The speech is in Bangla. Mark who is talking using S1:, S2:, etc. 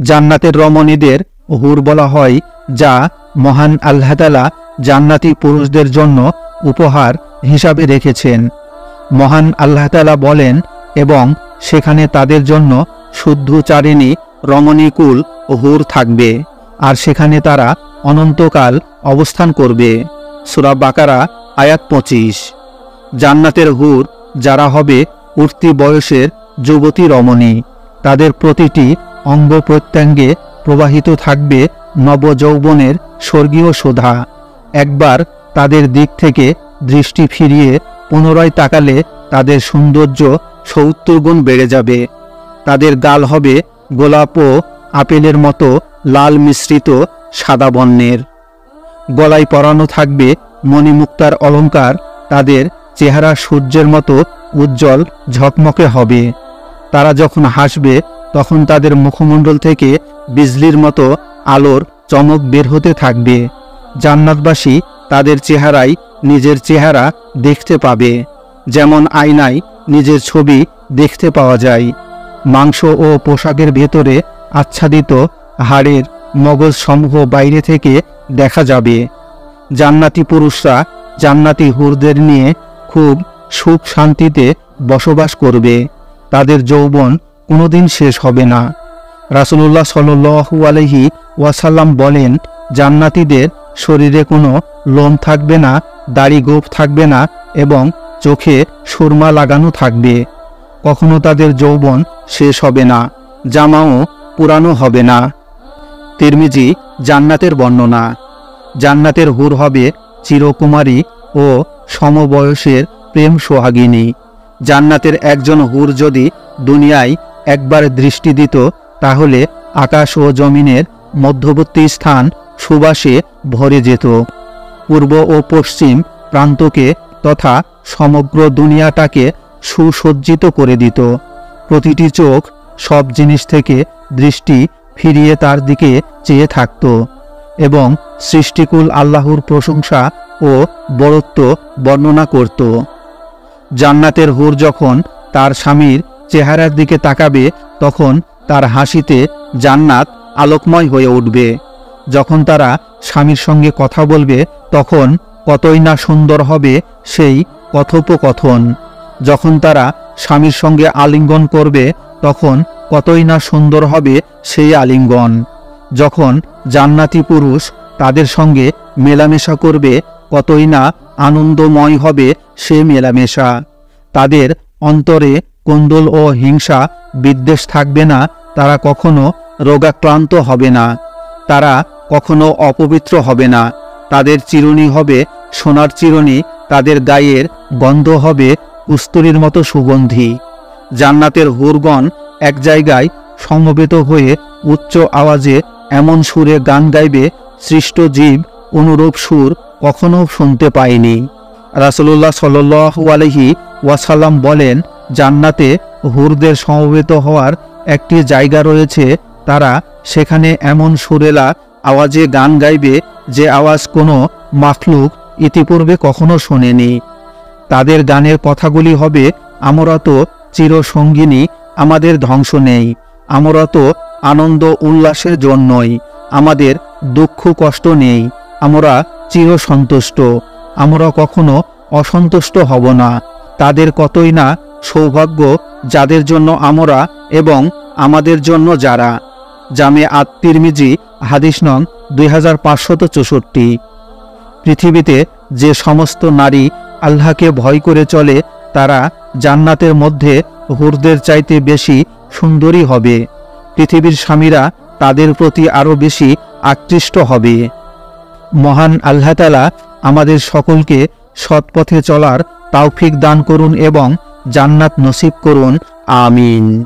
S1: জান্নাতের রমণীদের হুর বলা হয়, যা মহান আল্লাহ তাআলা জান্নাতি পুরুষদের জন্য উপহার হিসাবে রেখেছেন। মহান আল্লাহ তাআলা বলেন, এবং সেখানে তাদের জন্য শুদ্ধচারিণী রমণীকুল হুর থাকবে, আর সেখানে তারা অনন্তকাল অবস্থান করবে। সূরা বাকারা আয়াত 25। জান্নাতের হুর যারা হবে উঠতি বয়সের যুবতী রমণী, তাদের প্রতিটি অঙ্গ প্রত্যঙ্গে প্রবাহিত থাকবে নবযৌবনের স্বর্গীয় সুধা। একবার তাদের দিক থেকে দৃষ্টি ফিরিয়ে পুনরায় তাকালে তাদের সৌন্দর্য 70 গুণ বেড়ে যাবে। তাদের গাল হবে গোলাপ ও আপেলের মতো লাল মিশ্রিত সাদা বর্ণের। গলায় পরানো থাকবে মণিমুক্তার অলঙ্কার। তাদের চেহারা সূর্যের মতো উজ্জ্বল ঝকমকে হবে। তারা যখন হাসবে তখন তাদের মুখমণ্ডল থেকে বিজলির মতো আলোর চমক বের হতে থাকবে। জান্নাতবাসী তাদের চেহারায় নিজের চেহারা দেখতে পাবে, যেমন আয়নায় নিজের ছবি দেখতে পাওয়া যায়। মাংস ও পোশাকের ভেতরে আচ্ছাদিত হাড়ের মগজ সমূহ বাইরে থেকে দেখা যাবে। জান্নাতি পুরুষরা জান্নাতি হুরদের নিয়ে খুব সুখ শান্তিতে বসবাস করবে। তাদের যৌবন কোনোদিন শেষ হবে না। রাসূলুল্লাহ সাল্লাল্লাহু আলাইহি ওয়াসাল্লাম বলেন, জান্নাতীদের শরীরে কোনো লোম থাকবে না, দাড়ি গোঁফ থাকবে না এবং চোখে সুরমা লাগানো থাকবে। কখনো তাদের যৌবন শেষ হবে না, জামাও পুরানো হবে না। তিরমিজি জান্নাতের বর্ণনা। জান্নাতের হুর হবে চিরকুমারী ও সমবয়সের প্রেম সোহাগিনী। জান্নাতের একজন হুর যদি দুনিয়ায় একবার দৃষ্টি দিত, তাহলে আকাশ ও জমিনের মধ্যবর্তী স্থান সুবাসে ভরে যেত। পূর্ব ও পশ্চিম প্রান্তকে তথা সমগ্র দুনিয়াটাকে সুসজ্জিত করে দিত। প্রতিটি চোখ সব জিনিস থেকে দৃষ্টি ফিরিয়ে তার দিকে চেয়ে থাকত এবং সৃষ্টিকুল আল্লাহর প্রশংসা ও বড়ত্ব বর্ণনা করত। জান্নাতের হুর যখন তার স্বামীর চেহারার দিকে তাকাবে, তখন তার হাসিতে জান্নাত আলোকময় হয়ে উঠবে। যখন তারা স্বামীর সঙ্গে কথা বলবে, তখন কতই না সুন্দর হবে সেই কথোপকথন। যখন তারা স্বামীর সঙ্গে আলিঙ্গন করবে, তখন কতই না সুন্দর হবে সেই আলিঙ্গন। যখন জান্নাতি পুরুষ তাদের সঙ্গে মেলামেশা করবে, কতই না আনন্দময় হবে সে মেলামেশা। তাদের অন্তরে কোন্দল ও হিংসা বিদ্বেষ থাকবে না। তারা কখনো রোগাক্রান্ত হবে না। তারা কখনো অপবিত্র হবে না। তাদের চিরুনি হবে সোনার চিরুনি। তাদের গায়ের গন্ধ হবে কস্তুরীর মতো সুগন্ধি। জান্নাতের হুরগণ এক জায়গায় সমবেত হয়ে উচ্চ আওয়াজে এমন সুরে গান গাইবে, সৃষ্ট জীব অনুরূপ সুর কখনো শুনতে পায়নি। রাসূলুল্লাহ সাল্লাল্লাহু আলাইহি ওয়াসাল্লাম বলেন, জান্নাতে হুরদের সমবেত হওয়ার একটি জায়গা রয়েছে। তারা সেখানে এমন সুরেলা আওয়াজে গান গাইবে যে আওয়াজ কোনো মাখলুক ইতিপূর্বে কখনো শোনেনি। তাদের গানের কথাগুলি হবে, আমরা তো চিরসঙ্গিনী, আমাদের ধ্বংস নেই। আমরা তো আনন্দ উল্লাসের জন্যই, আমাদের দুঃখ কষ্ট নেই। আমরা চিরসন্তুষ্ট, আমরা কখনো অসন্তুষ্ট হব না। তাদের কতই না সৌভাগ্য যাদের জন্য আমরা এবং আমাদের জন্য যারা। জামে আত-তিরমিজি হাদিস নং 2564। পৃথিবীতে যে সমস্ত নারী আল্লাহকে ভয় করে চলে, তারা জান্নাতের মধ্যে হুরদের চাইতে বেশি সুন্দরী হবে। পৃথিবীর স্বামীরা তাদের প্রতি আরও বেশি আকৃষ্ট হবে। মহান আল্লাহ তাআলা আমাদের সকলকে সৎপথে চলার তৌফিক দান করুন এবং জান্নাত নসিব করুন। আমিন।